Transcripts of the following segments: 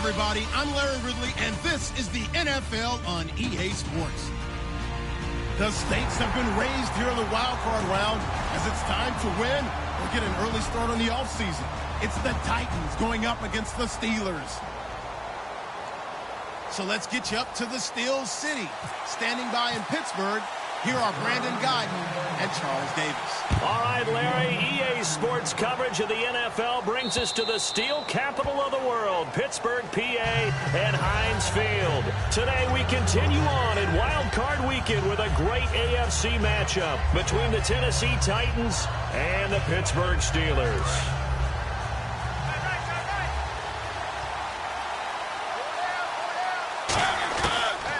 everybody. I'm Larry Ridley, and this is the NFL on EA Sports. The stakes have been raised here in the wild card round as it's time to win or get an early start on the offseason. It's the Titans going up against the Steelers. So let's get you up to the Steel City. Standing by in Pittsburgh, here are Brandon Guyton and Charles Davis. All right, Larry, EA Sports coverage of the NFL brings us to the steel capital of the world, Pittsburgh, PA, and Heinz Field. Today we continue on in Wild Card Weekend with a great AFC matchup between the Tennessee Titans and the Pittsburgh Steelers.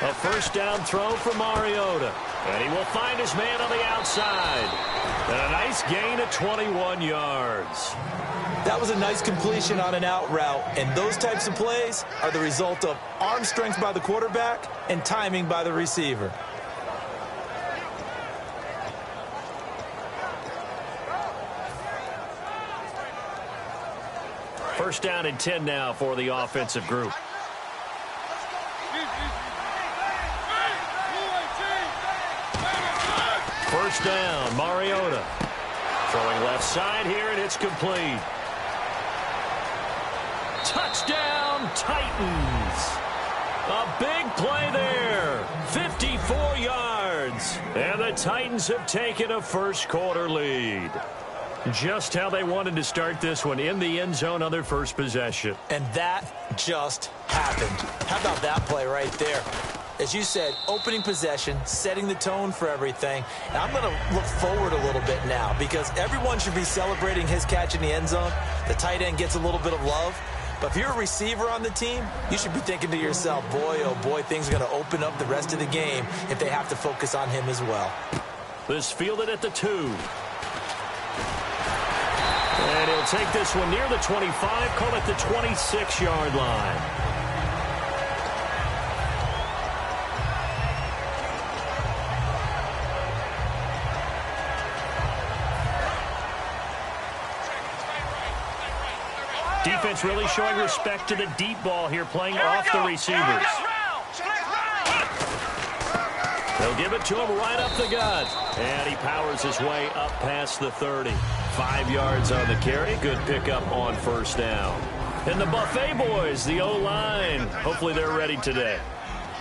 A first down throw for Mariota. And he will find his man on the outside. And a nice gain of 21 yards. That was a nice completion on an out route. And those types of plays are the result of arm strength by the quarterback and timing by the receiver. First down and 10 now for the offensive group. First down, Mariota. Throwing left side here, and it's complete. Touchdown, Titans. A big play there. 54 yards. And the Titans have taken a first quarter lead. Just how they wanted to start this one, in the end zone on their first possession. And that just happened. How about that play right there? As you said, opening possession, setting the tone for everything. And I'm going to look forward a little bit now because everyone should be celebrating his catch in the end zone. The tight end gets a little bit of love. But if you're a receiver on the team, you should be thinking to yourself, boy, oh boy, things are going to open up the rest of the game if they have to focus on him as well. This fielded at the 2. And he'll take this one near the 25, call it the 26-yard line. Defense really showing respect to the deep ball here, playing off the receivers. They'll give it to him right up the gut. And he powers his way up past the 30. 5 yards on the carry. Good pickup on first down. And the Buffet boys, the O-line. Hopefully they're ready today.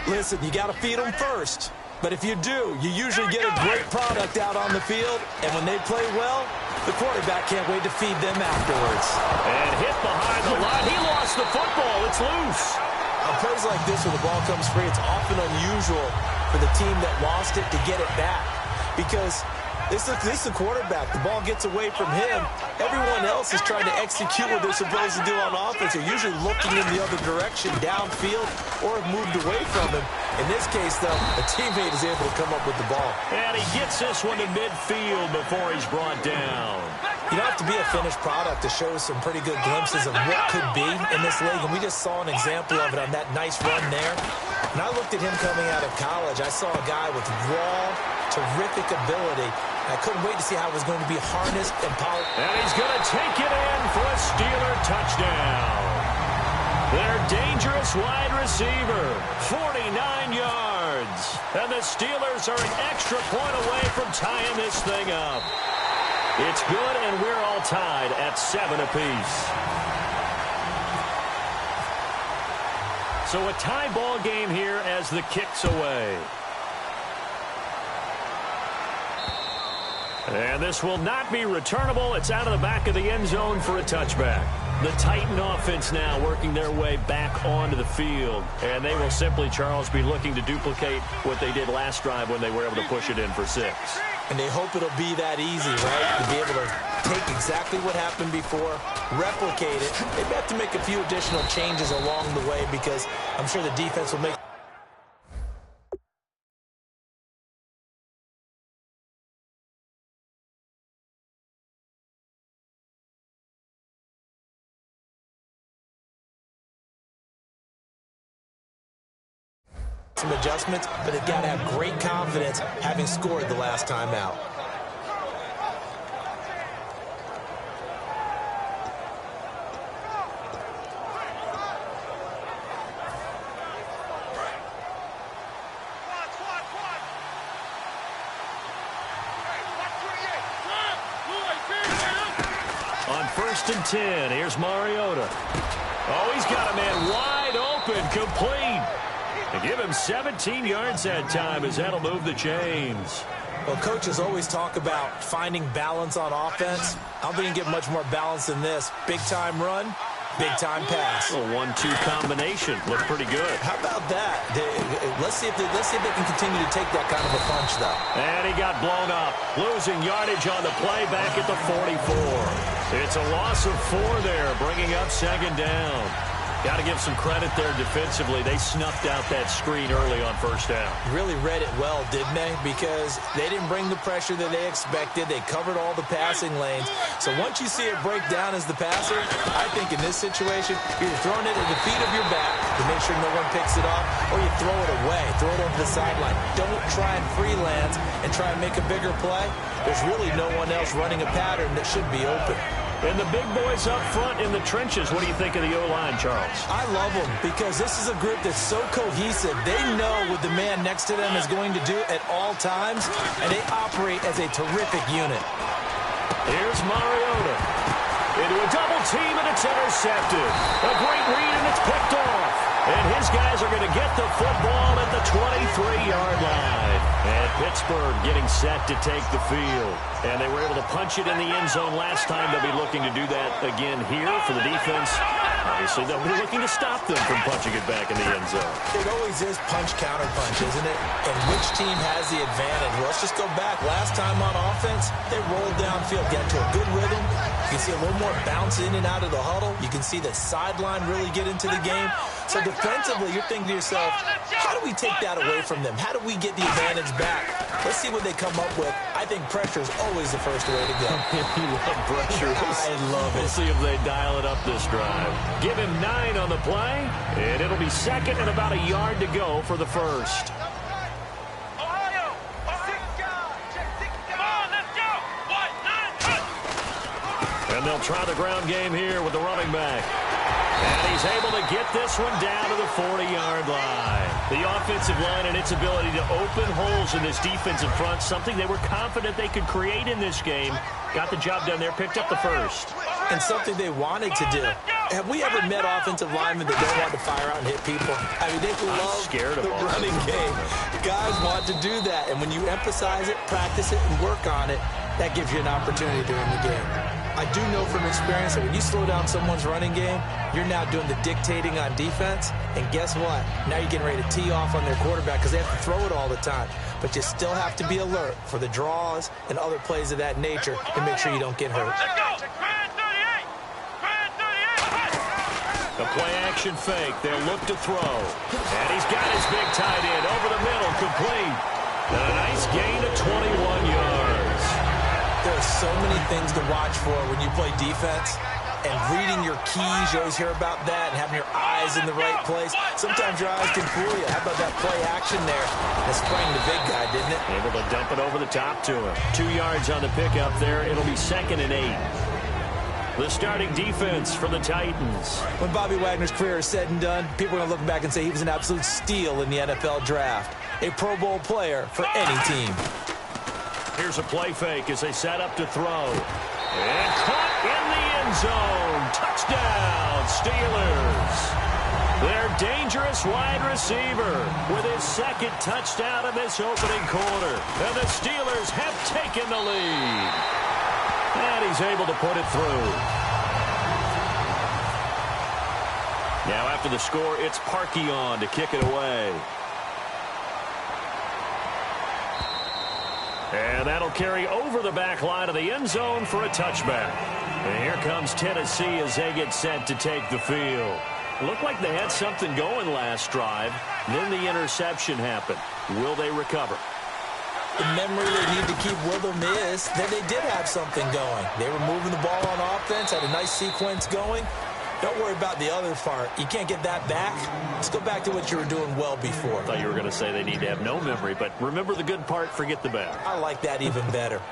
Listen, you got to feed them first. But if you do, you usually get a great product out on the field. And when they play well, the quarterback can't wait to feed them afterwards. And hit behind the line. He lost the football. It's loose. On plays like this where the ball comes free, it's often unusual for the team that lost it to get it back. Because this is the quarterback. The ball gets away from him. Everyone else is trying to execute what they're supposed to do on offense. They're usually looking in the other direction, downfield, or have moved away from him. In this case, though, a teammate is able to come up with the ball. And he gets this one to midfield before he's brought down. You don't have to be a finished product to show some pretty good glimpses of what could be in this league, and we just saw an example of it on that nice run there. When I looked at him coming out of college, I saw a guy with raw, terrific ability. I couldn't wait to see how it was going to be harnessed and polished. And he's going to take it in for a Steeler touchdown. Their dangerous wide receiver, 49 yards. And the Steelers are an extra point away from tying this thing up. It's good, and we're all tied at 7 apiece. So a tie ball game here as the kick's away. And this will not be returnable. It's out of the back of the end zone for a touchback. The Titan offense now working their way back onto the field. And they will simply, Charles, be looking to duplicate what they did last drive when they were able to push it in for 6. And they hope it'll be that easy, right? To be able to take exactly what happened before, replicate it. They have to make a few additional changes along the way because I'm sure the defense will make some adjustments, but they've got to have great confidence having scored the last time out. 1st and 10. Here's Mariota. Oh, he's got a man wide open, complete. They give him 17 yards that time as that'll move the chains. Well, coaches always talk about finding balance on offense. I don't think you can get much more balance than this. Big-time run, big-time pass. A 1-2 combination. Looked pretty good. How about that? Let's see if they can continue to take that kind of a punch, though. And he got blown up. Losing yardage on the play back at the 44. It's a loss of 4 there, bringing up 2nd down. Got to give some credit there defensively. They snuffed out that screen early on 1st down. Really read it well, didn't they? Because they didn't bring the pressure that they expected. They covered all the passing lanes. So once you see it break down as the passer, I think in this situation, you're throwing it at the feet of your back to make sure no one picks it off, or you throw it away, throw it over the sideline. Don't try and freelance and try and make a bigger play. There's really no one else running a pattern that should be open. And the big boys up front in the trenches, what do you think of the O-line, Charles? I love them because this is a group that's so cohesive. They know what the man next to them is going to do at all times, and they operate as a terrific unit. Here's Mariota. Into a double team, and it's intercepted. A great read, and it's picked off. And his guys are going to get the football at the 23-yard line. And Pittsburgh getting set to take the field. And they were able to punch it in the end zone last time. They'll be looking to do that again here for the defense. Obviously, they'll be looking to stop them from punching it back in the end zone. It always is punch-counter-punch, isn't it? And which team has the advantage? Well, let's just go back. Last time on offense, they rolled downfield, get to a good rhythm. You can see a little more bounce in and out of the huddle. You can see the sideline really get into the game. So defensively, you're thinking to yourself, how do we take that away from them? How do we get the advantage back? Let's see what they come up with. I think pressure is always the first way to go. You love pressure. I love it. We'll see if they dial it up this drive. Give him 9 on the play, and it'll be 2nd and about a yard to go for the 1st. And they'll try the ground game here with the running back. And he's able to get this one down to the 40-yard line. The offensive line and its ability to open holes in this defensive front, something they were confident they could create in this game. Got the job done there, picked up the 1st. And something they wanted to do. Have we ever met offensive linemen that don't want to fire out and hit people? I mean, they love the running game. Guys want to do that. And when you emphasize it, practice it, and work on it, that gives you an opportunity during the game. I do know from experience that when you slow down someone's running game, you're now doing the dictating on defense. And guess what? Now you're getting ready to tee off on their quarterback because they have to throw it all the time. But you still have to be alert for the draws and other plays of that nature to make sure you don't get hurt. The play-action fake. They'll look to throw. And he's got his big tight end over the middle, complete. And a nice gain of 21 yards. There are so many things to watch for when you play defense. And reading your keys, you always hear about that, and having your eyes in the right place. Sometimes your eyes can fool you. How about that play action there? That sprang the big guy, didn't it? Able to dump it over the top to him. 2 yards on the pickup there. It'll be 2nd and 8. The starting defense for the Titans. When Bobby Wagner's career is said and done, people are going to look back and say he was an absolute steal in the NFL draft. A Pro Bowl player for any team. Here's a play fake as they set up to throw. And caught in the end zone. Touchdown, Steelers. Their dangerous wide receiver with his 2nd touchdown of this opening quarter. And the Steelers have taken the lead. And he's able to put it through. Now after the score, it's Parkey on to kick it away. And that'll carry over the back line of the end zone for a touchback. And here comes Tennessee as they get set to take the field. Looked like they had something going last drive. Then the interception happened. Will they recover? The memory they need to keep with them is that they did have something going. They were moving the ball on offense, had a nice sequence going. Don't worry about the other part. You can't get that back. Let's go back to what you were doing well before. I thought you were going to say they need to have no memory, but remember the good part, forget the bad. I like that even better.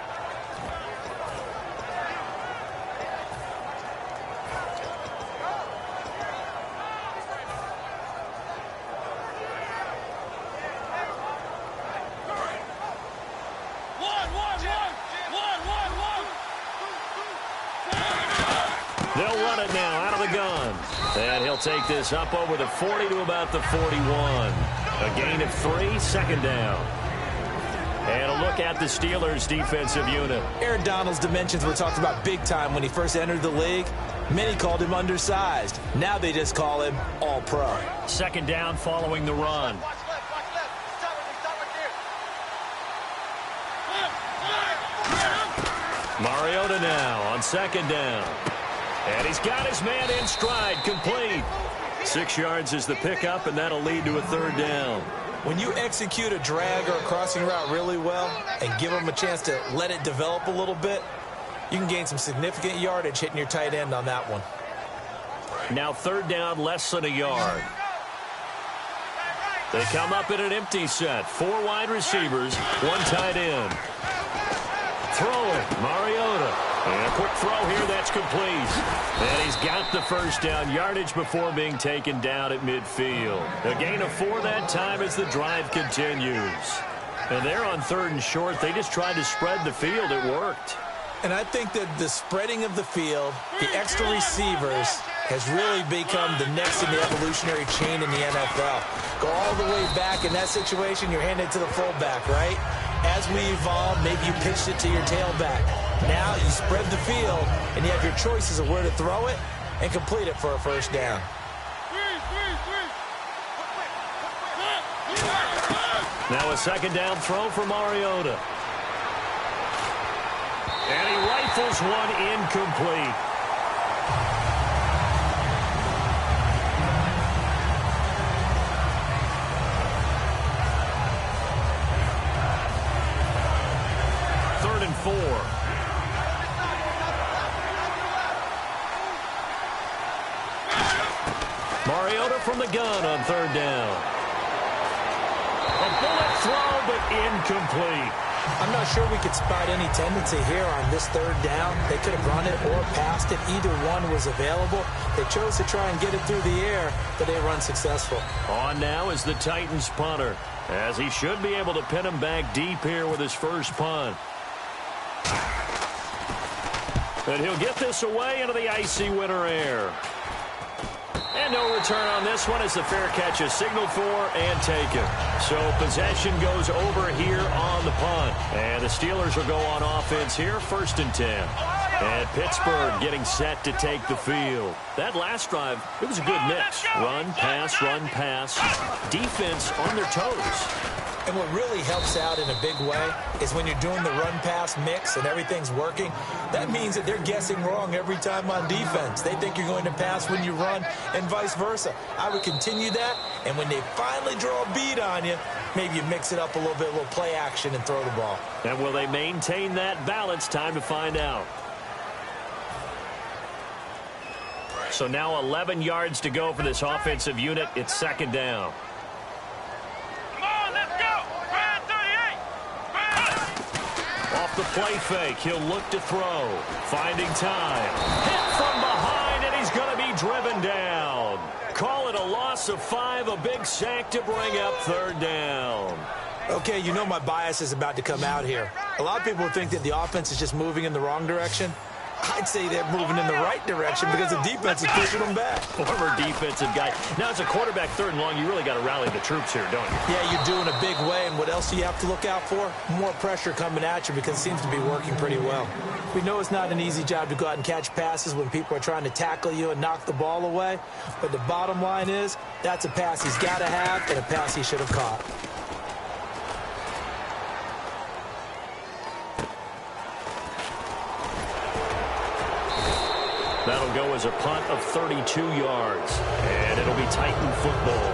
They'll take this up over the 40 to about the 41. A gain of 3, second down. And a look at the Steelers' defensive unit. Aaron Donald's dimensions were talked about big time when he first entered the league. Many called him undersized. Now they just call him all-pro. Second down following the run. Mariota now on second down. And he's got his man in stride, complete. 6 yards is the pickup, and that'll lead to a third down. When you execute a drag or a crossing route really well and give them a chance to let it develop a little bit, you can gain some significant yardage hitting your tight end on that one. Now third down, less than a yard. They come up in an empty set. 4 wide receivers, 1 tight end. Throwing, Mariota. And a quick throw here, that's complete. And he's got the first down, yardage before being taken down at midfield. A gain of 4 that time as the drive continues. And they're on third and short. They just tried to spread the field. It worked. And I think that the spreading of the field, the extra receivers, has really become the next in the evolutionary chain in the NFL. Go all the way back in that situation, you're handed to the fullback, right? As we evolve, maybe you pitched it to your tailback. Now you spread the field, and you have your choices of where to throw it and complete it for a first down. Now a second down throw for Mariota. And he rifles one incomplete. Third and 4. Mariota from the gun on third down. A bullet throw, but incomplete. I'm not sure we could spot any tendency here on this third down. They could have run it or passed it. Either one was available. They chose to try and get it through the air, but they were unsuccessful. On now is the Titans punter, as he should be able to pin him back deep here with his first punt. And he'll get this away into the icy winter air. And no return on this one as the fair catch is signaled for and taken. So possession goes over here on the punt. And the Steelers will go on offense here, 1st and 10. And Pittsburgh getting set to take the field. That last drive, it was a good mix. Run, pass, defense on their toes. And what really helps out in a big way is when you're doing the run-pass mix and everything's working, that means that they're guessing wrong every time on defense. They think you're going to pass when you run and vice versa. I would continue that, and when they finally draw a bead on you, maybe you mix it up a little bit, a little play action, and throw the ball. And will they maintain that balance? Time to find out. So now 11 yards to go for this offensive unit. It's second down. Off the play fake, he'll look to throw. Finding time. Hit from behind, and he's going to be driven down. Call it a loss of 5, a big sack to bring up third down. Okay, you know my bias is about to come out here. A lot of people think that the offense is just moving in the wrong direction. I'd say they're moving in the right direction because the defense is pushing them back. Former defensive guy. Now, as a quarterback, third and long, you really got to rally the troops here, don't you? Yeah, you do in a big way. And what else do you have to look out for? More pressure coming at you because it seems to be working pretty well. We know it's not an easy job to go out and catch passes when people are trying to tackle you and knock the ball away. But the bottom line is that's a pass he's got to have and a pass he should have caught. That'll go as a punt of 32 yards. And it'll be Titan football.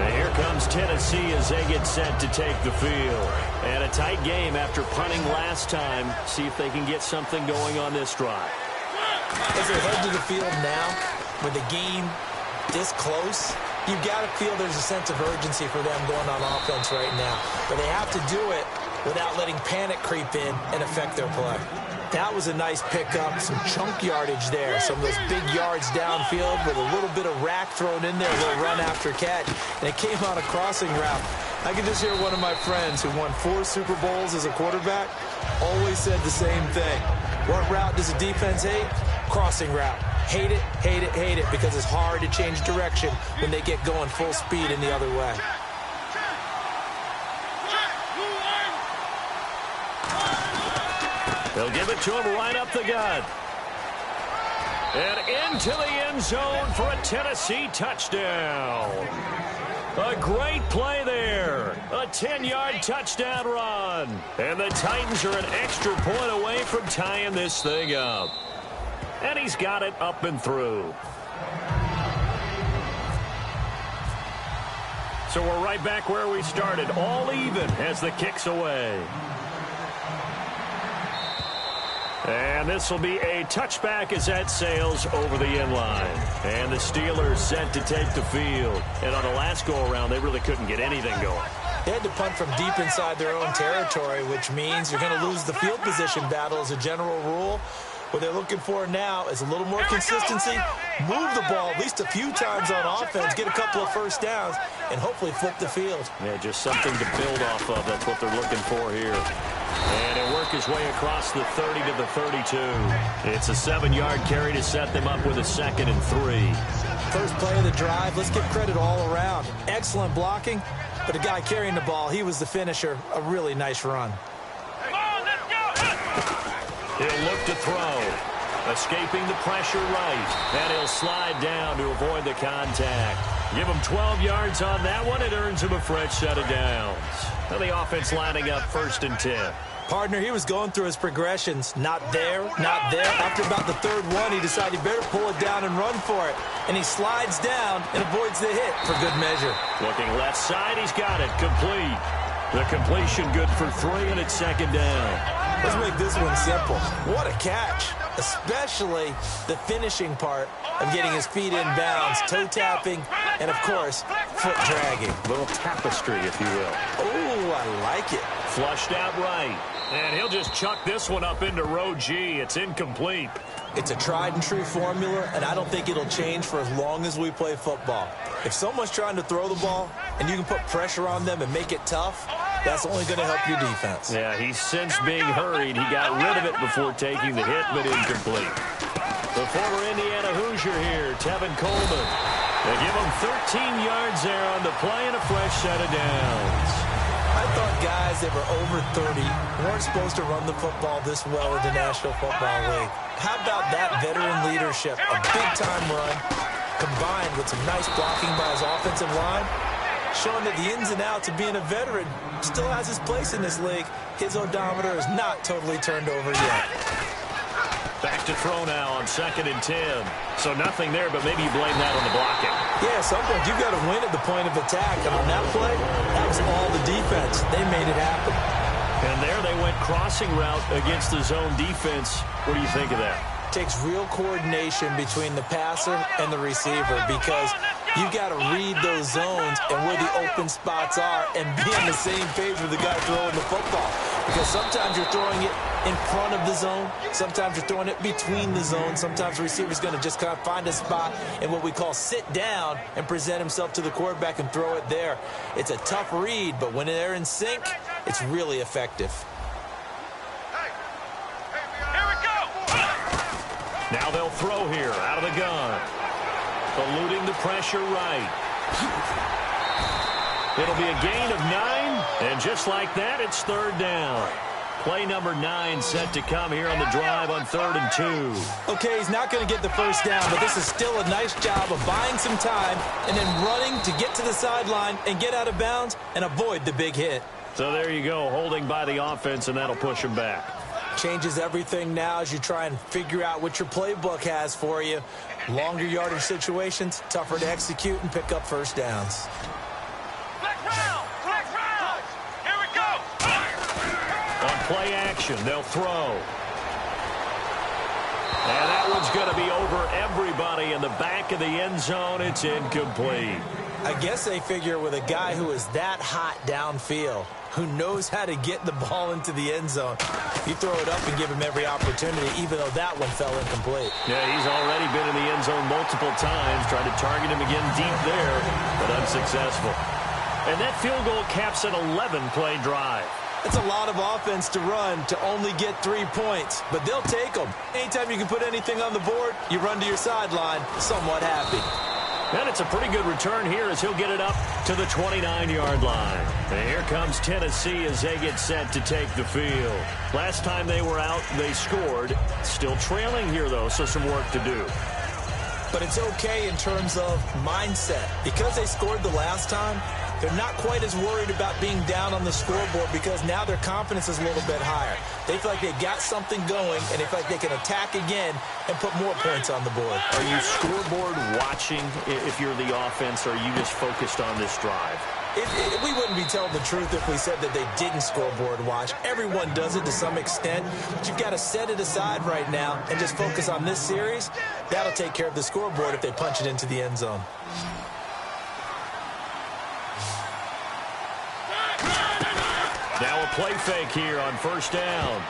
And here comes Tennessee as they get set to take the field. And a tight game after punting last time. See if they can get something going on this drive. As they head to the field now, with the game this close, you've got to feel there's a sense of urgency for them going on offense right now. But they have to do it without letting panic creep in and affect their play. That was a nice pickup, some chunk yardage there, some of those big yards downfield with a little bit of rack thrown in there, a little run after catch, and it came on a crossing route. I can just hear one of my friends who won 4 Super Bowls as a quarterback always said the same thing. What route does the defense hate? Crossing route. hate it, hate it, hate it, because it's hard to change direction when they get going full speed in the other way. They'll give it to him right up the gut. And into the end zone for a Tennessee touchdown. A great play there. A 10-yard touchdown run. And the Titans are an extra point away from tying this thing up. And he's got it up and through. So we're right back where we started. All even as the kick's away. And this will be a touchback as that sails over the end line. And the Steelers set to take the field. And on the last go-around, they really couldn't get anything going. They had to punt from deep inside their own territory, which means you're going to lose the field position battle as a general rule. What they're looking for now is a little more consistency, move the ball at least a few times on offense, get a couple of first downs, and hopefully flip the field. Yeah, just something to build off of. That's what they're looking for here. And he'll work his way across the 30 to the 32. It's a 7-yard carry to set them up with a 2nd and 3. First play of the drive, let's give credit all around. Excellent blocking, but the guy carrying the ball, he was the finisher. A really nice run. He'll look to throw. Escaping the pressure right. And he'll slide down to avoid the contact. Give him 12 yards on that one. It earns him a fresh set of downs. Now the offense lining up 1st and 10. Partner, he was going through his progressions. Not there, not there. After about the 3rd one, he decided he better pull it down and run for it. And he slides down and avoids the hit for good measure. Looking left side, he's got it. Complete. The completion good for 3, and it's 2nd down. Let's make this one simple. What a catch, especially the finishing part of getting his feet in bounds, toe tapping, and, of course, foot dragging. A little tapestry, if you will. Oh, I like it. Flushed out right. And he'll just chuck this one up into row G. It's incomplete. It's a tried-and-true formula, and I don't think it'll change for as long as we play football. If someone's trying to throw the ball and you can put pressure on them and make it tough, that's only going to help your defense. Yeah, he's since being hurried. He got rid of it before taking the hit, but incomplete. The former Indiana Hoosier here, Tevin Coleman. They give him 13 yards there on the play and a fresh set of downs. I thought guys that were over 30 weren't supposed to run the football this well in the National Football League. How about that veteran leadership? A big-time run combined with some nice blocking by his offensive line, showing that the ins and outs of being a veteran still has his place in this league. His odometer is not totally turned over yet. Back to throw now on 2nd and 10. So nothing there, but maybe you blame that on the blocking. Yeah, at some point you've got to win at the point of attack. And on that play, that was all the defense. They made it happen. And there they went crossing route against the zone defense. What do you think of that? Takes real coordination between the passer and the receiver, because you got to read those zones and where the open spots are and be on the same page with the guy throwing the football. Because sometimes you're throwing it in front of the zone. Sometimes you're throwing it between the zones. Sometimes the receiver's going to just kind of find a spot and what we call sit down and present himself to the quarterback and throw it there. It's a tough read, but when they're in sync, it's really effective. Now they'll throw here out of the gun. Eluding the pressure right. It'll be a gain of 9, and just like that, it's 3rd down. Play number 9 set to come here on the drive on 3rd and 2. Okay, he's not going to get the first down, but this is still a nice job of buying some time and then running to get to the sideline and get out of bounds and avoid the big hit. So there you go, holding by the offense, and that'll push him back. Changes everything now as you try and figure out what your playbook has for you. Longer yardage situations, tougher to execute and pick up first downs. Here we go. On play action, they'll throw. And that one's going to be over everybody in the back of the end zone. It's incomplete. I guess they figure with a guy who is that hot downfield, who knows how to get the ball into the end zone, you throw it up and give him every opportunity, even though that one fell incomplete. Yeah, he's already been in the end zone multiple times, trying to target him again deep there, but unsuccessful. And that field goal caps an 11-play drive. That's a lot of offense to run to only get 3 points, but they'll take them. Anytime you can put anything on the board, you run to your sideline somewhat happy. And it's a pretty good return here as he'll get it up to the 29-yard line. And here comes Tennessee as they get set to take the field. Last time they were out, they scored. Still trailing here, though, so some work to do. But it's okay in terms of mindset. Because they scored the last time, they're not quite as worried about being down on the scoreboard because now their confidence is a little bit higher. They feel like they've got something going, and they feel like they can attack again and put more points on the board. Are you scoreboard watching if you're the offense, or are you just focused on this drive? We wouldn't be telling the truth if we said that they didn't scoreboard watch. Everyone does it to some extent, but you've got to set it aside right now and just focus on this series. That'll take care of the scoreboard if they punch it into the end zone. Now a play fake here on first down.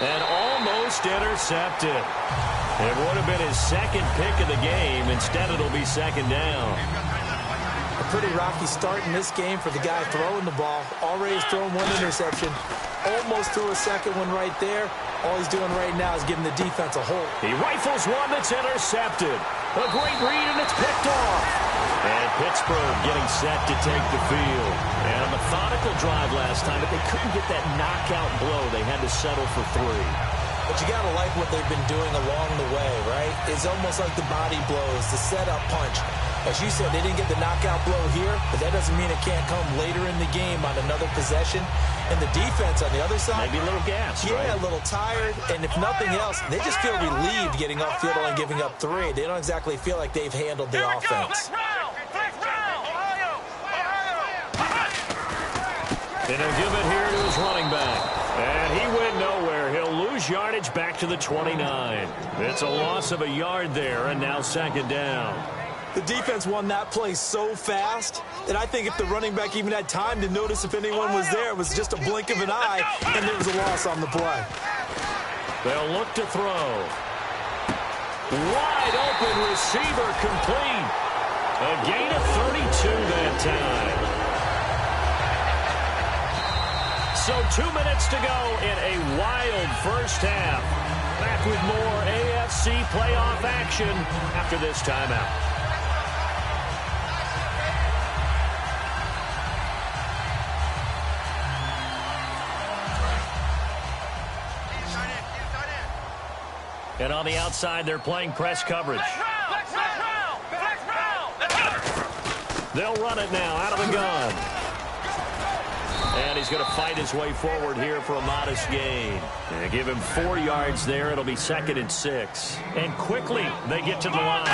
And almost intercepted. It would have been his second pick of the game. Instead, it'll be second down. A pretty rocky start in this game for the guy throwing the ball. Already has thrown one interception. Almost threw a second one right there. All he's doing right now is giving the defense a hold. He rifles one that's intercepted. A great read, and it's picked off. And Pittsburgh getting set to take the field. And a methodical drive last time, but they couldn't get that knockout blow. They had to settle for 3. But you got to like what they've been doing along the way, right? It's almost like the body blows, the setup punch. As you said, they didn't get the knockout blow here, but that doesn't mean it can't come later in the game on another possession. And the defense on the other side, maybe a little gas, yeah, right? A little tired. And if nothing else, they just feel relieved getting upfield and giving up 3. They don't exactly feel like they've handled the offense. And he'll give it here to his running back. And he went nowhere. He'll lose yardage back to the 29. It's a loss of a yard there, and now second down. The defense won that play so fast that I think if the running back even had time to notice if anyone was there, it was just a blink of an eye, and there was a loss on the play. They'll look to throw. Wide open receiver complete. A gain of 32 that time. So 2 minutes to go in a wild first half. Back with more AFC playoff action after this timeout. And on the outside, they're playing press coverage. They'll run it now out of the gun. And he's going to fight his way forward here for a modest gain. And give him 4 yards there. It'll be 2nd and 6. And quickly, they get to the line.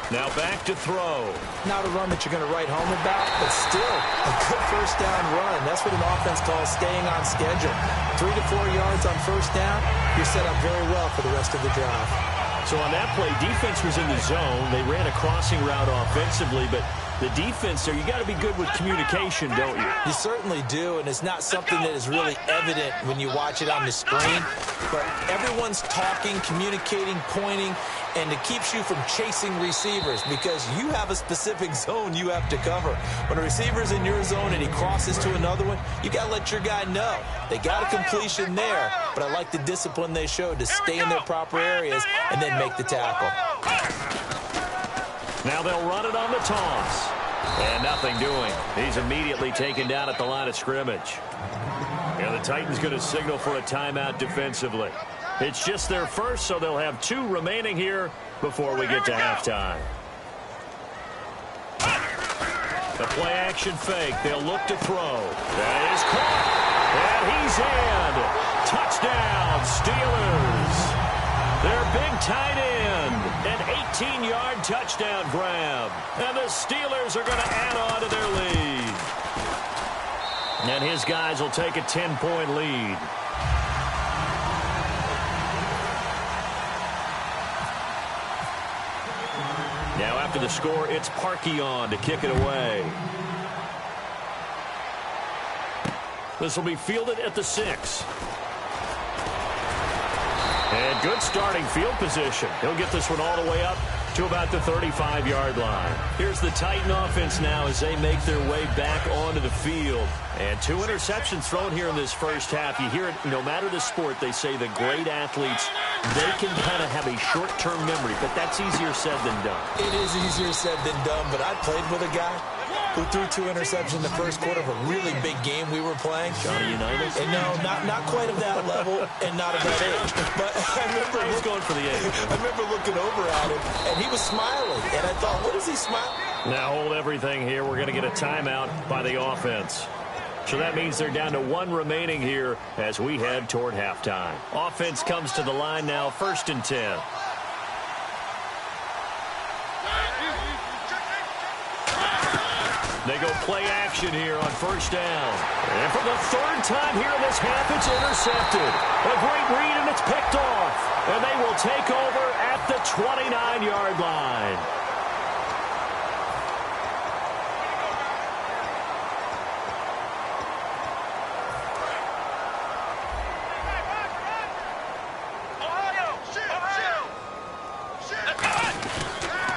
Now back to throw. Not a run that you're going to write home about, but still a good first down run. That's what an offense calls staying on schedule. 3 to 4 yards on first down, you're set up very well for the rest of the drive. So on that play, defense was in the zone. They ran a crossing route offensively, but the defense there, you got to be good with communication, don't you? You certainly do, and it's not something that is really evident when you watch it on the screen. But everyone's talking, communicating, pointing, and it keeps you from chasing receivers because you have a specific zone you have to cover. When a receiver's in your zone and he crosses to another one, you got to let your guy know. They got a completion there, but I like the discipline they showed to stay in their proper areas and then make the tackle. Now they'll run it on the toss. And nothing doing. He's immediately taken down at the line of scrimmage. And the Titans going to signal for a timeout defensively. It's just their first, so they'll have 2 remaining here before we get to halftime. The play action fake. They'll look to throw. That is caught. And he's in. Touchdown, Steelers. Their big tight end. An 18-yard touchdown grab. And the Steelers are going to add on to their lead. And his guys will take a 10-point lead. Now after the score, it's Parkey on to kick it away. This will be fielded at the 6. And good starting field position. He'll get this one all the way up to about the 35-yard line. Here's the Titan offense now as they make their way back onto the field. And 2 interceptions thrown here in this first half. You hear it, no matter the sport, they say the great athletes, they can kind of have a short-term memory, but that's easier said than done. It is easier said than done, but I played with a guy who threw 2 interceptions in the first quarter of a really big game we were playing. Johnny Unitas? And no, not quite of that level and not of that age. But I remember He's going for the age. I remember looking over at him, and he was smiling. And I thought, what is he smiling? Now hold everything here. We're going to get a timeout by the offense. So that means they're down to 1 remaining here as we head toward halftime. Offense comes to the line now, 1st and 10. They go play action here on 1st down. And for the 3rd time here in this half, it's intercepted. A great read, and it's picked off. And they will take over at the 29-yard line.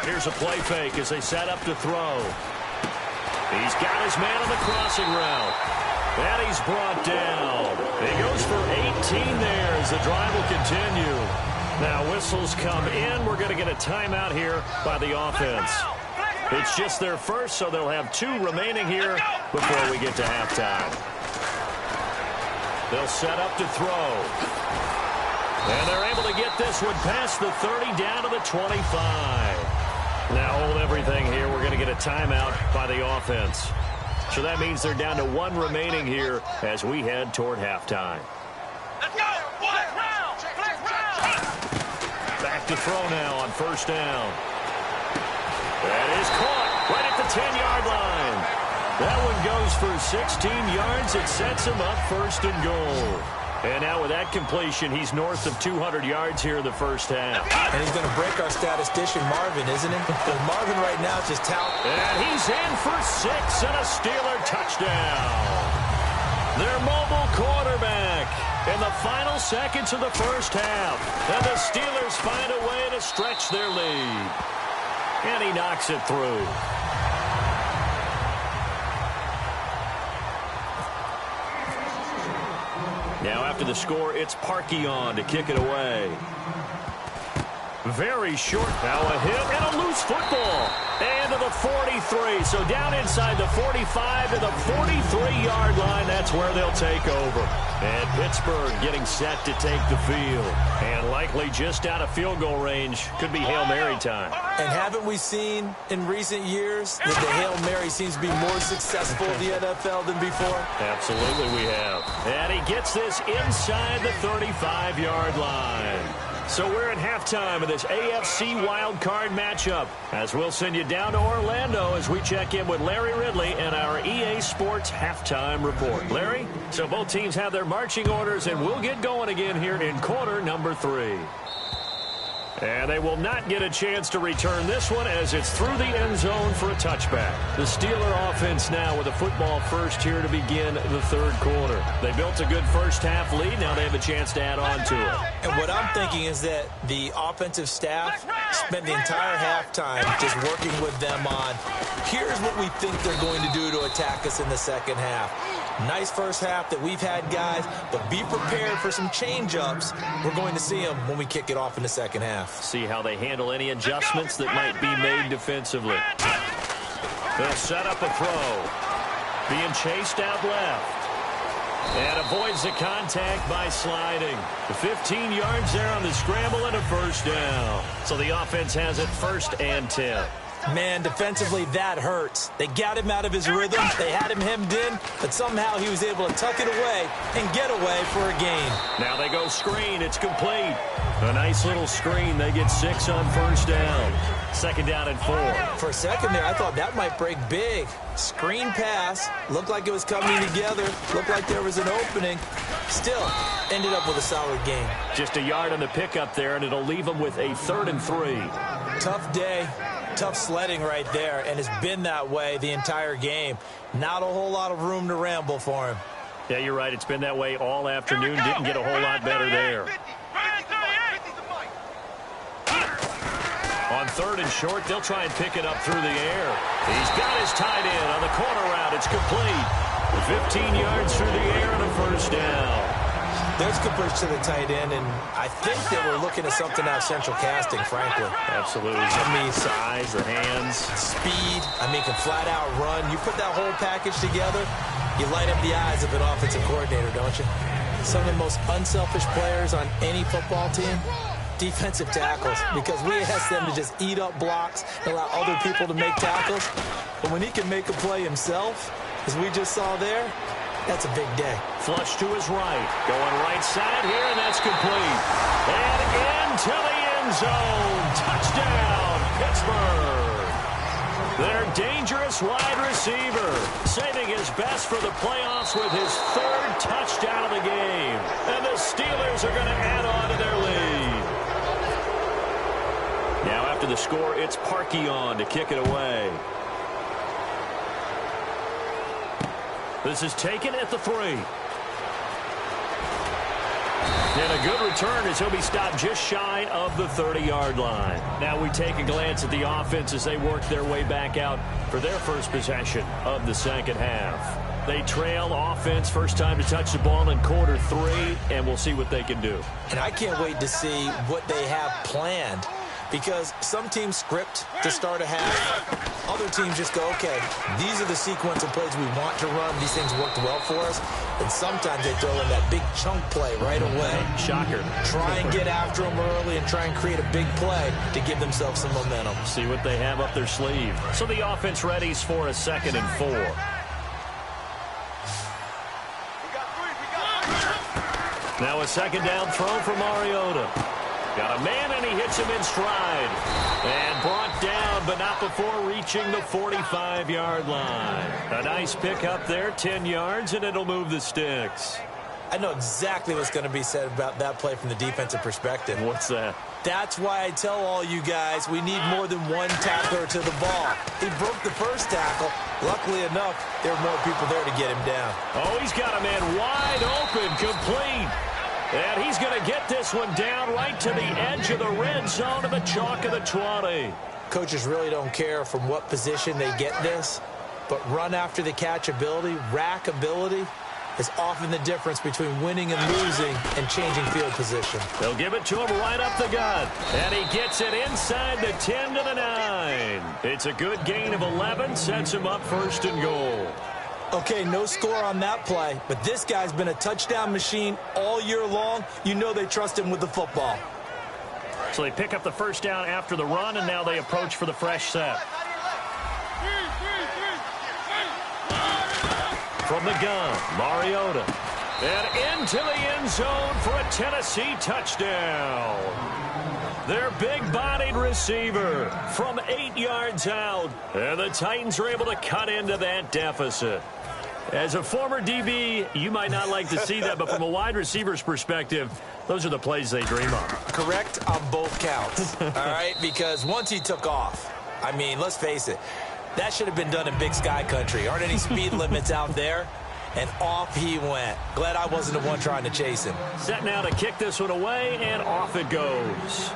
Here's a play fake as they set up to throw. He's got his man on the crossing route. And he's brought down. He goes for 18 there as the drive will continue. Now whistles come in. We're going to get a timeout here by the offense. It's just their first, so they'll have 2 remaining here before we get to halftime. They'll set up to throw. And they're able to get this one past the 30 down to the 25. Now hold everything here. We're going to get a timeout by the offense. So that means they're down to 1 remaining here as we head toward halftime. Let's go! Back to throw now on 1st down. That is caught right at the 10-yard line. That one goes for 16 yards. It sets him up 1st and goal. And now with that completion, he's north of 200 yards here in the first half. And he's going to break our statistician, Marvin, isn't he? Because Marvin right now is just talent. And he's in for 6 and a Steeler touchdown. Their mobile quarterback in the final seconds of the first half. And the Steelers find a way to stretch their lead. And he knocks it through. Now after the score, it's Parkey on to kick it away. Very short. Now a hit and a loose football. And to the 43. So down inside the 45 to the 43-yard line. That's where they'll take over. And Pittsburgh getting set to take the field. And likely just out of field goal range. Could be Hail Mary time. And haven't we seen in recent years that the Hail Mary seems to be more successful in the NFL than before? Absolutely we have. And he gets this inside the 35-yard line. So we're at halftime of this AFC wildcard matchup as we'll send you down to Orlando as we check in with Larry Ridley and our EA Sports halftime report. Larry, so both teams have their marching orders and we'll get going again here in quarter number 3. And they will not get a chance to return this one as it's through the end zone for a touchback. The Steeler offense now with a football first here to begin the 3rd quarter. They built a good first half lead. Now they have a chance to add on to it. And what I'm thinking is that the offensive staff spent the entire halftime just working with them on, here's what we think they're going to do to attack us in the second half. Nice first half that we've had, guys, but be prepared for some change-ups. We're going to see them when we kick it off in the second half. See how they handle any adjustments that might be made defensively. They'll set up a throw. Being chased out left. And avoids the contact by sliding. The 15 yards there on the scramble and a 1st down. So the offense has it 1st and 10. Man, defensively, that hurts. They got him out of his rhythm. They had him hemmed in, but somehow he was able to tuck it away and get away for a gain. Now they go screen. It's complete. A nice little screen. They get 6 on 1st down. 2nd down and 4. For a second there, I thought that might break big. Screen pass. Looked like it was coming together. Looked like there was an opening. Still, ended up with a solid gain. Just a yard on the pickup there, and it'll leave them with a 3rd and 3. Tough day. Tough sledding right there, and it's been that way the entire game. Not a whole lot of room to ramble for him. Yeah, you're right. It's been that way all afternoon. Didn't get a whole lot better there. On 3rd and short, they'll try and pick it up through the air. He's got his tight end on the corner route. It's complete. 15 yards through the air and a first down. There's good push to the tight end, and I think that we're looking at something out of central casting, frankly. Absolutely. I mean, size, the hands. Speed. I mean, can flat out run. You put that whole package together, you light up the eyes of an offensive coordinator, don't you? Some of the most unselfish players on any football team, defensive tackles, because we ask them to just eat up blocks and allow other people to make tackles. But when he can make a play himself, as we just saw there, that's a big day. Flush to his right. Going right side here, and that's complete. And into the end zone. Touchdown, Pittsburgh. Their dangerous wide receiver, saving his best for the playoffs with his 3rd touchdown of the game. And the Steelers are going to add on to their lead. Now after the score, it's Parkey on to kick it away. This is taken at the 3. And a good return as he'll be stopped just shy of the 30-yard line. Now we take a glance at the offense as they work their way back out for their first possession of the second half. They trail offense first time to touch the ball in quarter 3, and we'll see what they can do. And I can't wait to see what they have planned, because some teams script to start a half. Other teams just go, okay, these are the sequence of plays we want to run. These things worked well for us. And sometimes they throw in that big chunk play right away. Shocker. Try and get after them early and try and create a big play to give themselves some momentum. See what they have up their sleeve. So the offense readies for a 2nd and 4. Now a 2nd down throw for Mariota. Got a man, and he hits him in stride. And brought down, but not before reaching the 45-yard line. A nice pickup there, 10 yards, and it'll move the sticks. I know exactly what's going to be said about that play from the defensive perspective. What's that? That's why I tell all you guys we need more than one tackler to the ball. He broke the first tackle. Luckily enough, there were more people there to get him down. Oh, he's got a man wide open, complete. And he's going to get this one down right to the edge of the red zone of the chalk of the 20. Coaches really don't care from what position they get this, but run after the catch ability, rack ability, is often the difference between winning and losing and changing field position. They'll give it to him right up the gut. And he gets it inside the 10 to the 9. It's a good gain of 11, sets him up 1st and goal. Okay, no score on that play, but this guy's been a touchdown machine all year long. You know they trust him with the football. So they pick up the first down after the run, and now they approach for the fresh set. From the gun, Mariota. And into the end zone for a Tennessee touchdown. Their big-bodied receiver from 8 yards out. And the Titans are able to cut into that deficit. As a former DB, you might not like to see that, but from a wide receiver's perspective, those are the plays they dream of. Correct on both counts, all right? Because once he took off, I mean, let's face it, that should have been done in Big Sky country. Aren't any speed limits out there? And off he went. Glad I wasn't the one trying to chase him. Set now to kick this one away, and off it goes.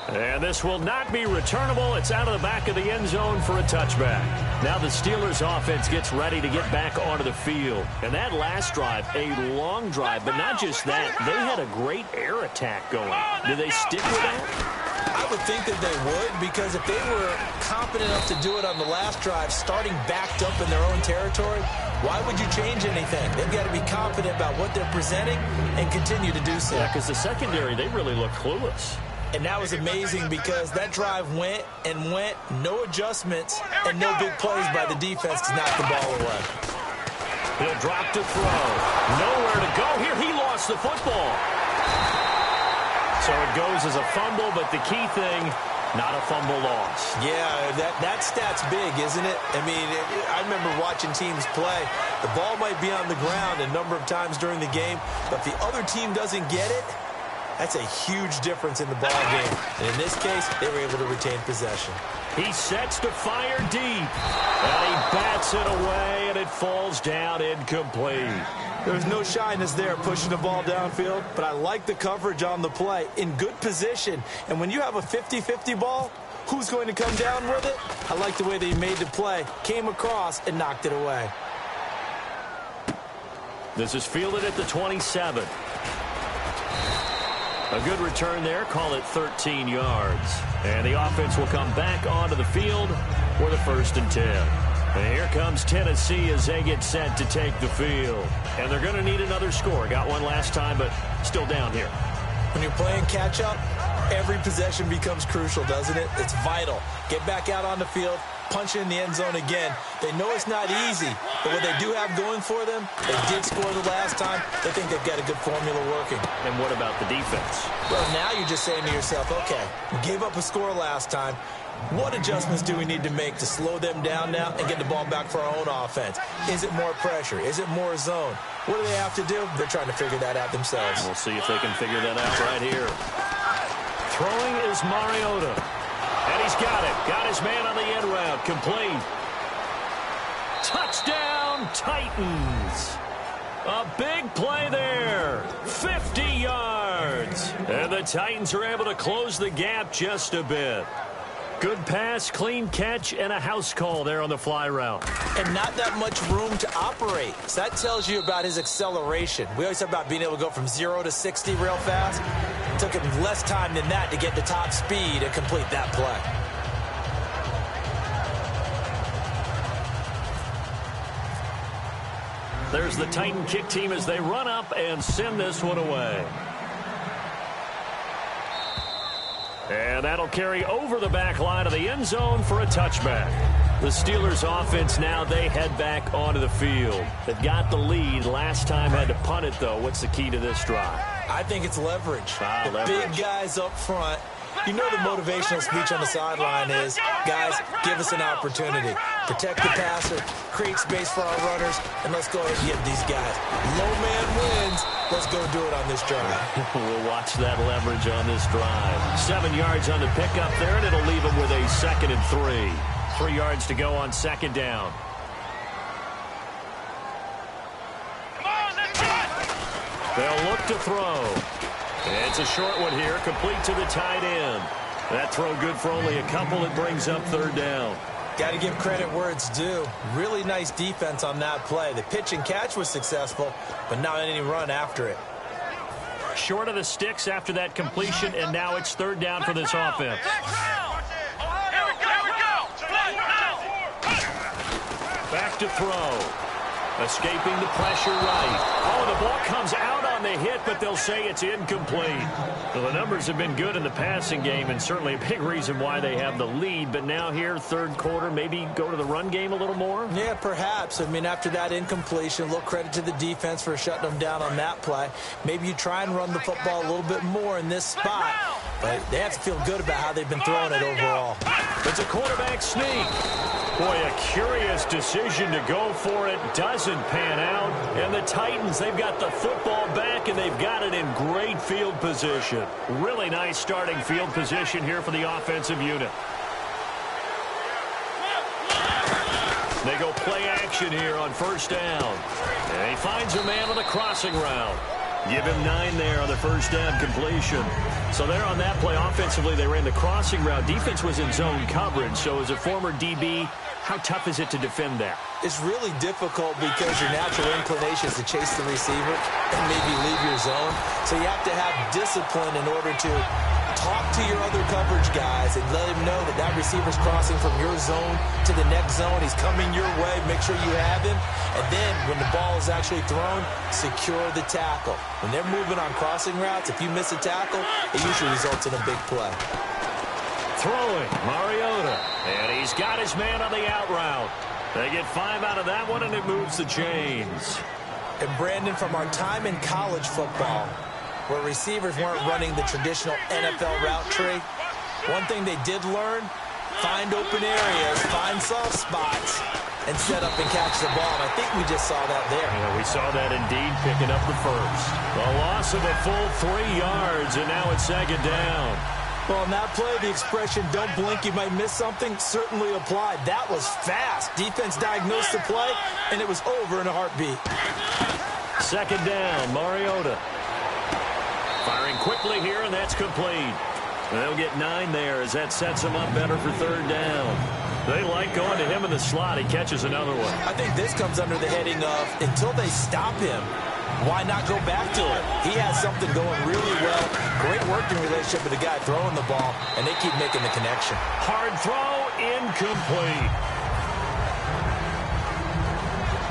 And this will not be returnable. It's out of the back of the end zone for a touchback. Now the Steelers offense gets ready to get back onto the field. And that last drive, a long drive, but not just that. They had a great air attack going. Do they stick with that? I would think that they would, because if they were competent enough to do it on the last drive, starting backed up in their own territory, why would you change anything? They've got to be confident about what they're presenting and continue to do so. Yeah, because the secondary, they really look clueless. And that was amazing because that drive went and went, no adjustments, and no big plays by the defense to knock the ball away. He'll drop to throw. Nowhere to go here. He lost the football. So it goes as a fumble, but the key thing, not a fumble loss. Yeah, that stat's big, isn't it? I mean, I remember watching teams play. The ball might be on the ground a number of times during the game, but if the other team doesn't get it, that's a huge difference in the ball game. And in this case, they were able to retain possession. He sets to fire deep. And he bats it away, and it falls down incomplete. There's no shyness there pushing the ball downfield, but I like the coverage on the play. In good position. And when you have a 50-50 ball, who's going to come down with it? I like the way that he made the play, came across, and knocked it away. This is fielded at the 27. A good return there. Call it 13 yards. And the offense will come back onto the field for the 1st and 10. And here comes Tennessee as they get set to take the field. And they're going to need another score. Got one last time, but still down here. When you're playing catch-up, every possession becomes crucial, doesn't it? It's vital. Get back out on the field, punch in the end zone again. They know it's not easy, but what they do have going for them, they did score the last time. They think they've got a good formula working. And what about the defense? Well, now you're just saying to yourself, okay, we gave up a score last time. What adjustments do we need to make to slow them down now and get the ball back for our own offense? Is it more pressure? Is it more zone? What do they have to do? They're trying to figure that out themselves. We'll see if they can figure that out right here. Throwing is Mariota. And he's got it. Got his man on the end route. Complete. Touchdown, Titans. A big play there. 50 yards. And the Titans are able to close the gap just a bit. Good pass, clean catch, and a house call there on the fly route. And not that much room to operate. So that tells you about his acceleration. We always talk about being able to go from 0 to 60 real fast. It took him less time than that to get to top speed and complete that play. There's the Titan kick team as they run up and send this one away. And that'll carry over the back line of the end zone for a touchback. The Steelers offense now, they head back onto the field. They've got the lead. Last time had to punt it, though. What's the key to this drive? I think it's leverage. Leverage. Big guys up front. You know the motivational speech on the sideline is, guys, give us an opportunity. Protect the passer, create space for our runners, and let's go ahead and get these guys. Low man wins. Let's go do it on this drive. We'll watch that leverage on this drive. 7 yards on the pickup there, and it'll leave them with a 2nd and 3. 3 yards to go on 2nd down. They'll look to throw. It's a short one here, complete to the tight end. That throw good for only a couple. It brings up 3rd down. Got to give credit where it's due. Really nice defense on that play. The pitch and catch was successful, but not any run after it. Short of the sticks after that completion, and now it's 3rd down for this offense. Back to throw. Escaping the pressure right. Oh, the ball comes out on the hit, but they'll say it's incomplete. Well, the numbers have been good in the passing game, and certainly a big reason why they have the lead. But now here, 3rd quarter, maybe go to the run game a little more? Yeah, perhaps. I mean, after that incompletion, a little credit to the defense for shutting them down on that play. Maybe you try and run the football a little bit more in this spot. But they have to feel good about how they've been throwing it overall. It's a quarterback sneak. Boy, a curious decision to go for it. Doesn't pan out. And the Titans, they've got the football back, and they've got it in great field position. Really nice starting field position here for the offensive unit. They go play action here on 1st down. And he finds a man on the crossing route. Give him 9 there on the 1st down completion. So there on that play, offensively, they ran the crossing route. Defense was in zone coverage. So as a former DB, how tough is it to defend that? It's really difficult because your natural inclination is to chase the receiver and maybe leave your zone. So you have to have discipline in order to talk to your other coverage guys and let him know that that receiver's crossing from your zone to the next zone. He's coming your way. Make sure you have him. And then when the ball is actually thrown, secure the tackle. When they're moving on crossing routes, if you miss a tackle, it usually results in a big play. Throwing, Mariota. And he's got his man on the out route. They get 5 out of that one, and it moves the chains. And Brandon, from our time in college football, where receivers weren't running the traditional NFL route tree, one thing they did learn, find open areas, find soft spots, and set up and catch the ball. And I think we just saw that there. Yeah, we saw that indeed, picking up the first. A loss of a full 3 yards, and now it's 2nd down. Well, on that play, the expression, don't blink, you might miss something, certainly applied. That was fast. Defense diagnosed the play, and it was over in a heartbeat. Second down, Mariota. Firing quickly here, and that's complete. They'll get 9 there as that sets them up better for third down. They like going to him in the slot. He catches another one. I think this comes under the heading of, until they stop him, why not go back to it? He has something going really well. Great working relationship with the guy throwing the ball, and they keep making the connection. Hard throw, incomplete.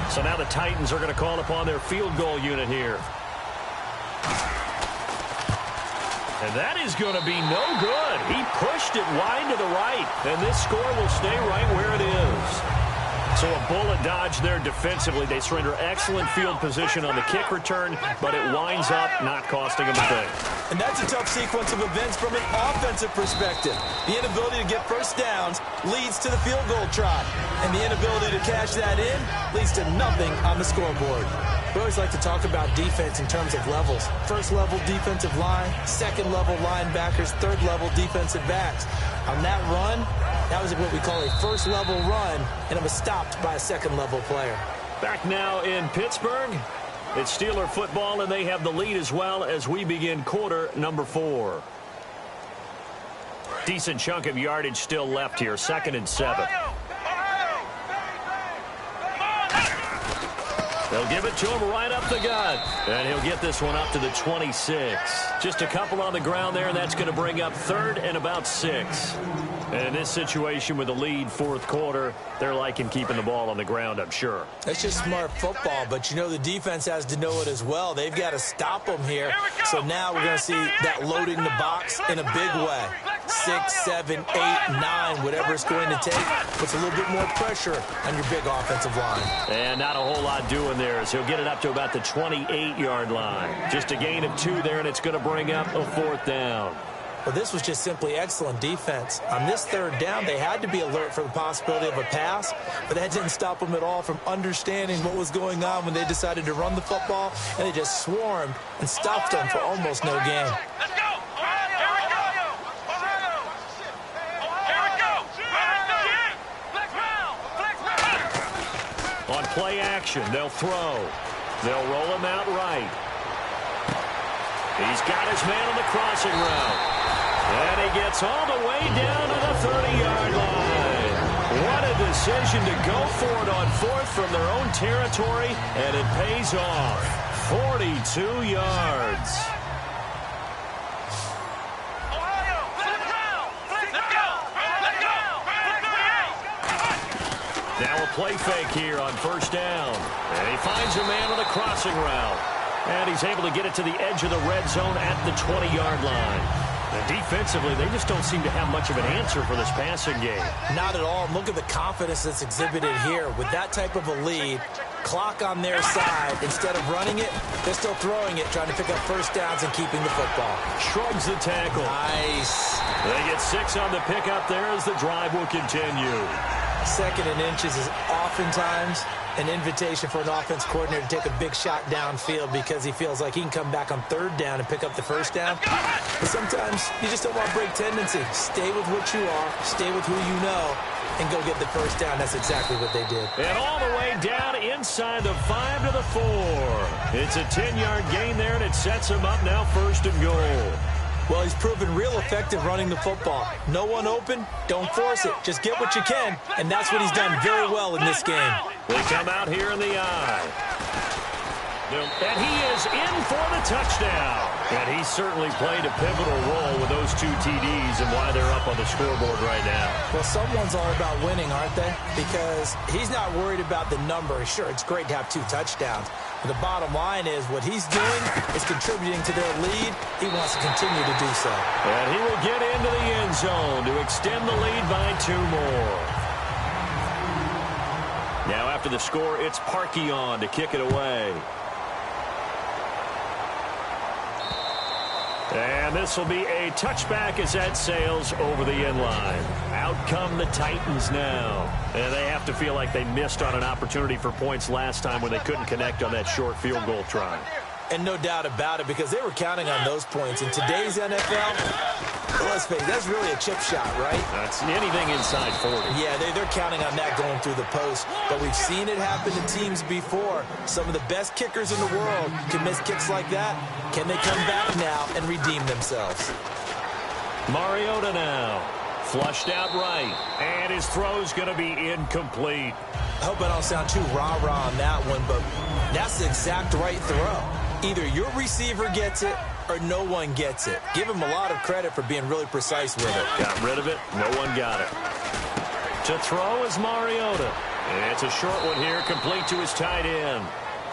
So now the Titans are going to call upon their field goal unit here. And that is going to be no good. He pushed it wide to the right, and this score will stay right where it is. So a bullet dodge there defensively. They surrender excellent field position on the kick return, but it winds up not costing them a thing. And that's a tough sequence of events from an offensive perspective. The inability to get first downs leads to the field goal try, and the inability to cash that in leads to nothing on the scoreboard. We always like to talk about defense in terms of levels. First-level defensive line, second-level linebackers, third-level defensive backs. On that run, that was what we call a first-level run, and it was stopped by a second-level player. Back now in Pittsburgh. It's Steeler football, and they have the lead as well as we begin quarter number 4. Decent chunk of yardage still left here, 2nd and 7. They'll give it to him right up the gut. And he'll get this one up to the 26. Just a couple on the ground there, and that's going to bring up 3rd and about 6. And in this situation with the lead 4th quarter, they're liking keeping the ball on the ground, I'm sure. That's just smart football, but you know the defense has to know it as well. They've got to stop them here. So now we're going to see that loading the box in a big way. 6, 7, 8, 9, whatever it's going to take, puts a little bit more pressure on your big offensive line. And not a whole lot doing there, as he'll get it up to about the 28-yard line. Just a gain of 2 there, and it's going to bring up a 4th down. Well, this was just simply excellent defense. On this 3rd down, they had to be alert for the possibility of a pass, but that didn't stop them at all from understanding what was going on when they decided to run the football, and they just swarmed and stopped them for almost no gain. Let's go! Here we go! Here we go! Flex round! On play action, they'll throw. They'll roll him out right. He's got his man on the crossing route. And he gets all the way down to the 30-yard line. What a decision to go for it on 4th from their own territory, and it pays off. 42 yards. Now a play fake here on 1st down. And he finds a man on the crossing route. And he's able to get it to the edge of the red zone at the 20-yard line. And defensively, they just don't seem to have much of an answer for this passing game. Not at all. Look at the confidence that's exhibited here. With that type of a lead, clock on their side, instead of running it, they're still throwing it, trying to pick up first downs and keeping the football. Shrugs the tackle. Nice. They get 6 on the pickup there as the drive will continue. 2nd and inches is oftentimes an invitation for an offense coordinator to take a big shot downfield because he feels like he can come back on 3rd down and pick up the first down. But sometimes you just don't want break tendency. Stay with what you are, stay with who you know, and go get the first down. That's exactly what they did. And all the way down inside the 5 to the 4. It's a 10-yard gain there, and it sets him up now 1st and goal. Well, he's proven real effective running the football. No one open, don't force it. Just get what you can, and that's what he's done very well in this game. They come out here in the eye. And he is in for the touchdown. And he certainly played a pivotal role with those 2 TDs and why they're up on the scoreboard right now. Well, someone's all about winning, aren't they? Because he's not worried about the number. Sure, it's great to have 2 touchdowns. But the bottom line is what he's doing is contributing to their lead. He wants to continue to do so. And he will get into the end zone to extend the lead by 2 more. Now after the score, it's Parkey on to kick it away. And this will be a touchback as that sails over the end line. Out come the Titans now. And they have to feel like they missed on an opportunity for points last time when they couldn't connect on that short field goal try. And no doubt about it, because they were counting on those points. In today's NFL, Well, let's face it, that's really a chip shot, right? That's anything inside 40. Yeah, they're counting on that going through the post. But we've seen it happen to teams before. Some of the best kickers in the world can miss kicks like that. Can they come back now and redeem themselves? Mariota now. Flushed out right. And his throw's going to be incomplete. I hope I don't sound too rah-rah on that one, but that's the exact right throw. Either your receiver gets it or no one gets it. Give him a lot of credit for being really precise with it. Got rid of it. No one got it. To throw is Mariota. And it's a short one here, complete to his tight end.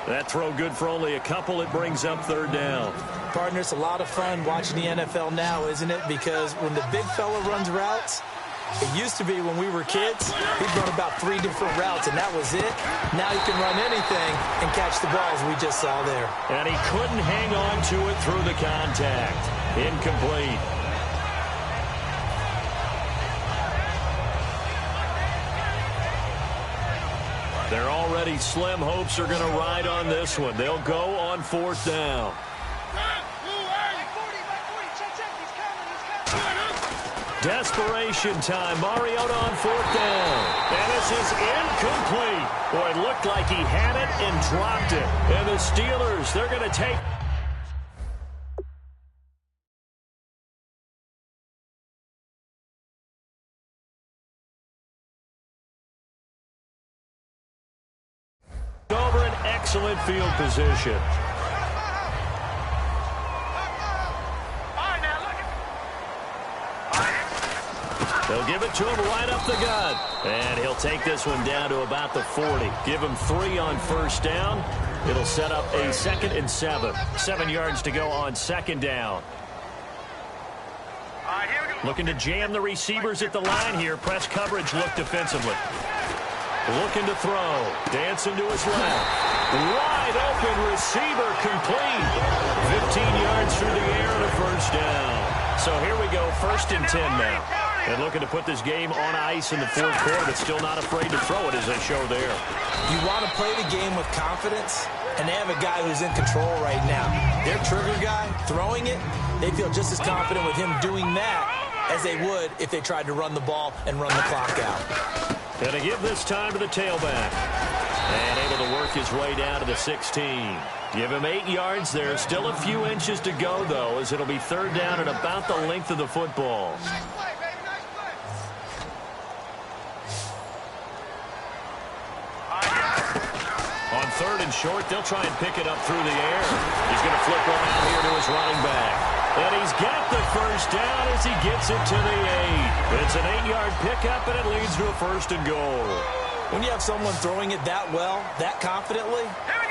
That throw good for only a couple. It brings up third down. Partner, it's a lot of fun watching the NFL now, isn't it? Because when the big fella runs routes, it used to be when we were kids, he'd run about 3 different routes, and that was it. Now he can run anything and catch the balls we just saw there. And he couldn't hang on to it through the contact. Incomplete. Their already slim hopes are going to ride on this one. They'll go on fourth down. Desperation time. Mariota on fourth down. And this is incomplete. Boy, it looked like he had it and dropped it. And the Steelers, they're going to take... over an excellent field position. They'll give it to him right up the gut. And he'll take this one down to about the 40. Give him 3 on first down. It'll set up a 2nd and 7. 7 yards to go on second down. Looking to jam the receivers at the line here. Press coverage look defensively. Looking to throw. Dancing to his left. Wide open receiver complete. 15 yards through the air and a first down. So here we go, 1st and 10 now. And looking to put this game on ice in the fourth quarter, but still not afraid to throw it as they show there. You want to play the game with confidence, and they have a guy who's in control right now. Their trigger guy, throwing it, they feel just as confident with him doing that as they would if they tried to run the ball and run the clock out. Going to give this time to the tailback. And able to work his way down to the 16. Give him 8 yards there. Still a few inches to go, though, as it'll be third down at about the length of the football. On 3rd and short, they'll try and pick it up through the air. He's going to flip one out here to his running back. And he's got the first down as he gets it to the 8. It's an 8-yard pickup, and it leads to a 1st and goal. When you have someone throwing it that well, that confidently,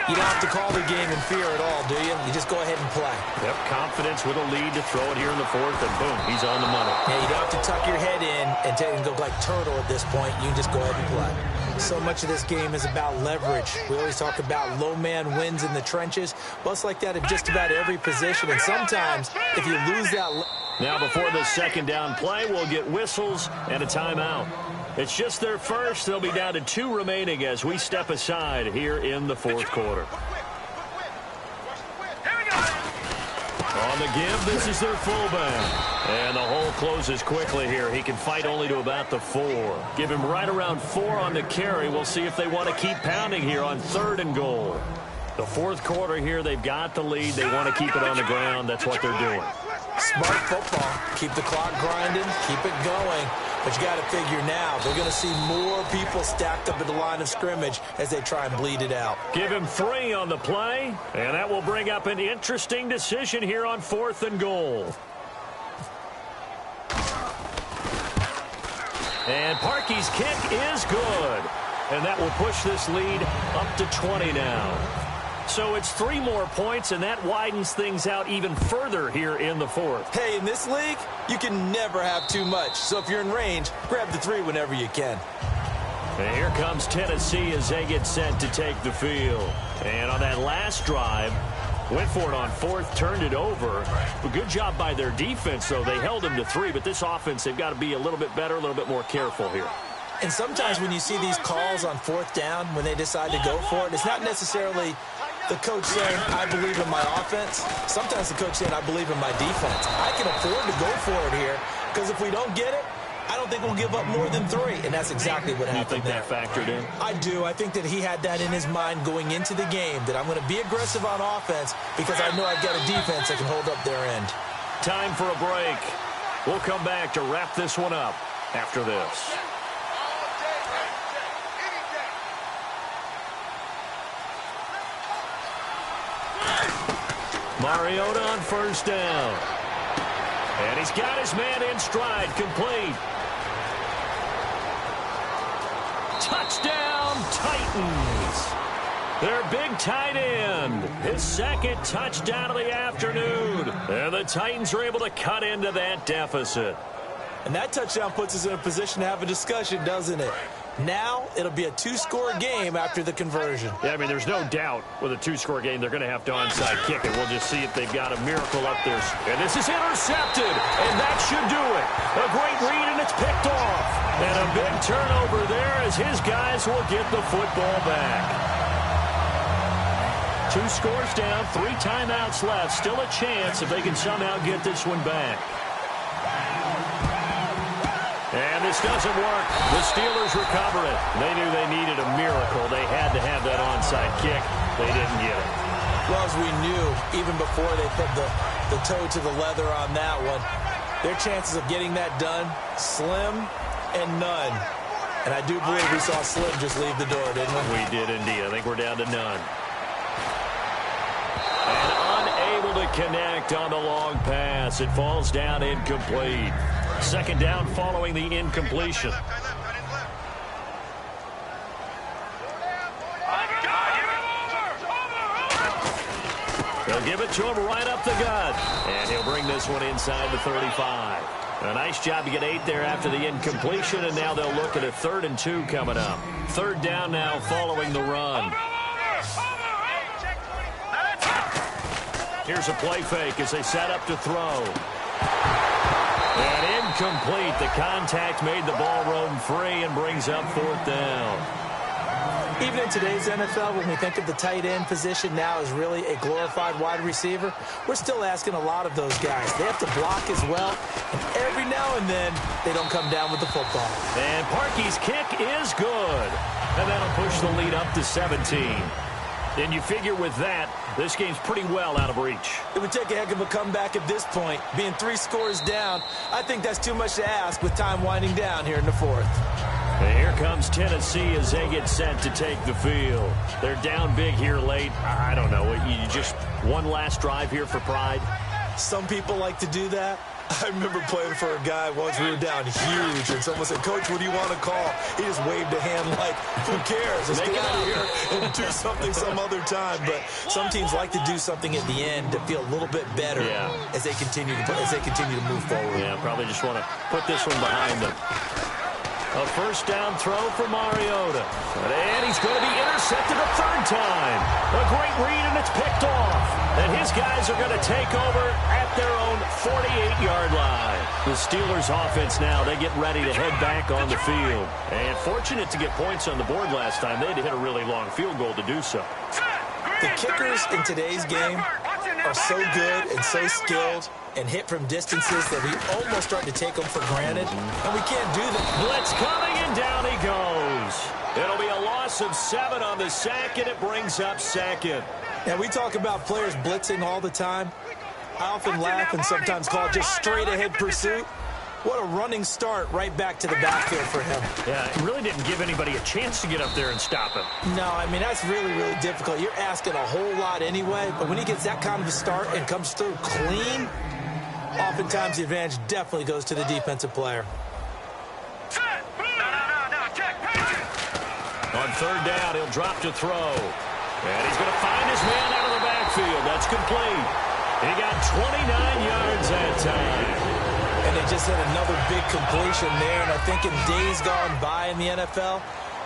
you don't have to call the game in fear at all, do you? You just go ahead and play. Yep, confidence with a lead to throw it here in the 4th, and boom, he's on the money. Yeah, you don't have to tuck your head in and go like turtle at this point. You can just go ahead and play. So much of this game is about leverage. We always talk about low man wins in the trenches. Well, it's like that in just about every position, and sometimes if you lose that... Now before the 2nd down play, we'll get whistles and a timeout. It's just their first. They'll be down to 2 remaining as we step aside here in the 4th quarter. On the give, this is their fullback. And the hole closes quickly here. He can fight only to about the 4. Give him right around 4 on the carry. We'll see if they want to keep pounding here on 3rd and goal. The 4th quarter here, they've got the lead. They want to keep it on the ground. That's what they're doing. Smart football. Keep the clock grinding. Keep it going. But you got to figure now, they're going to see more people stacked up at the line of scrimmage as they try and bleed it out. Give him 3 on the play, and that will bring up an interesting decision here on 4th and goal. And Parkey's kick is good. And that will push this lead up to 20 now. So it's 3 more points, and that widens things out even further here in the 4th. Hey, in this league, you can never have too much. So if you're in range, grab the 3 whenever you can. And here comes Tennessee as they get set to take the field. And on that last drive, went for it on 4th, turned it over. A good job by their defense, though. They held them to 3, but this offense, they've got to be a little bit better, a little bit more careful here. And sometimes when you see these calls on 4th down, when they decide to go for it, it's not necessarily The coach saying, I believe in my offense. Sometimes the coach saying, I believe in my defense. I can afford to go for it here because if we don't get it, I don't think we'll give up more than 3, and that's exactly what happened there. You think that factored in? I do. I think that he had that in his mind going into the game, that I'm going to be aggressive on offense because I know I've got a defense that can hold up their end. Time for a break. We'll come back to wrap this one up after this. Mariota on first down. And he's got his man in stride, complete. Touchdown, Titans. Their big tight end, his second touchdown of the afternoon. And the Titans are able to cut into that deficit. And that touchdown puts us in a position to have a discussion, doesn't it? Now it'll be a 2-score game after the conversion. Yeah, I mean, there's no doubt with a 2-score game they're going to have to onside kick it. We'll just see if they've got a miracle up there. And this is intercepted, and that should do it. A great read, and it's picked off. And a big turnover there as his guys will get the football back. 2 scores down, 3 timeouts left. Still a chance if they can somehow get this one back. And this doesn't work. The Steelers recover it. They knew they needed a miracle. They had to have that onside kick. They didn't get it. Well, as we knew, even before they put the toe to the leather on that one, their chances of getting that done, slim and none. And I do believe we saw Slim just leave the door, didn't we? We did indeed. I think we're down to none. And unable to connect on the long pass. It falls down incomplete. Second down following the incompletion. They'll give it to him right up the gut. And he'll bring this one inside the 35. A nice job to get 8 there after the incompletion, and now they'll look at a 3rd and 2 coming up. 3rd down now following the run. Here's a play fake as they set up to throw. And incomplete. The contact made the ball roam free and brings up 4th down. Even in today's NFL, when we think of the tight end position now as really a glorified wide receiver, we're still asking a lot of those guys. They have to block as well, and every now and then they don't come down with the football. And Parkey's kick is good. And that'll push the lead up to 17. And you figure with that, this game's pretty well out of reach. It would take a heck of a comeback at this point. Being 3 scores down, I think that's too much to ask with time winding down here in the 4th. And here comes Tennessee as they get set to take the field. They're down big here late. I don't know. You just one last drive here for pride? Some people like to do that. I remember playing for a guy once we were down huge, and someone said, Coach, what do you want to call? He just waved a hand like, who cares? Let's get out of here and do something some other time. But some teams like to do something at the end to feel a little bit better as they continue to move forward. Yeah, probably just want to put this one behind them. A first down throw for Mariota. And he's going to be intercepted a 3rd time. A great read, and it's picked off. And his guys are going to take over at their own 48-yard line. The Steelers offense now, they get ready to head back on the field. And fortunate to get points on the board last time. They had to hit a really long field goal to do so. The kickers in today's game are so good and so skilled and hit from distances that we almost start to take them for granted, and we can't do that. Blitz coming, and down he goes. It'll be a loss of 7 on the sack, and it brings up 2nd. Now, we talk about players blitzing all the time. I often laugh and sometimes call it just straight-ahead pursuit. What a running start right back to the backfield for him. Yeah, it really didn't give anybody a chance to get up there and stop him. No, I mean, that's really, really difficult. You're asking a whole lot anyway, but when he gets that kind of a start and comes through clean, oftentimes the advantage definitely goes to the defensive player. On 3rd down, he'll drop to throw. And he's going to find his man out of the backfield. That's complete. He got 29 yards that time. And they just had another big completion there. And I think in days gone by in the NFL,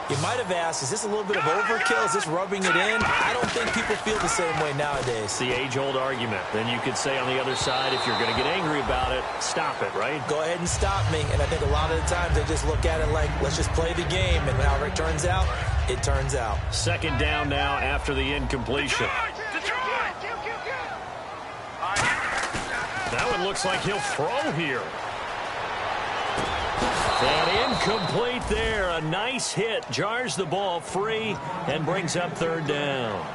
you might have asked, is this a little bit of overkill? Is this rubbing it in? I don't think people feel the same way nowadays. It's the age-old argument. Then you could say on the other side, if you're going to get angry about it, stop it, right? Go ahead and stop me. And I think a lot of the times they just look at it like, let's just play the game. And however it turns out, it turns out. 2nd down now after the incompletion. it looks like he'll throw here. And incomplete there. A nice hit. Jars the ball free and brings up third down.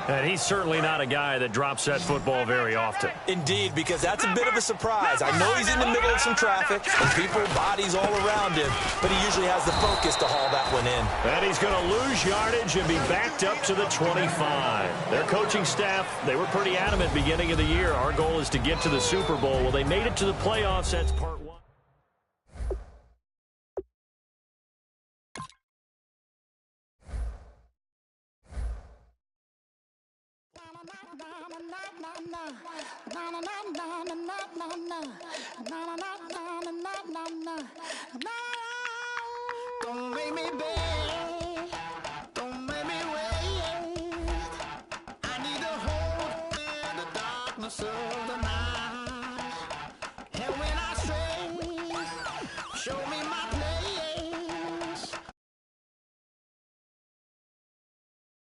And he's certainly not a guy that drops that football very often. Indeed, because that's a bit of a surprise. I know he's in the middle of some traffic and people, bodies all around him, but he usually has the focus to haul that one in. And he's going to lose yardage and be backed up to the 25. Their coaching staff, they were pretty adamant beginning of the year. Our goal is to get to the Super Bowl. Well, they made it to the playoffs. That's part one.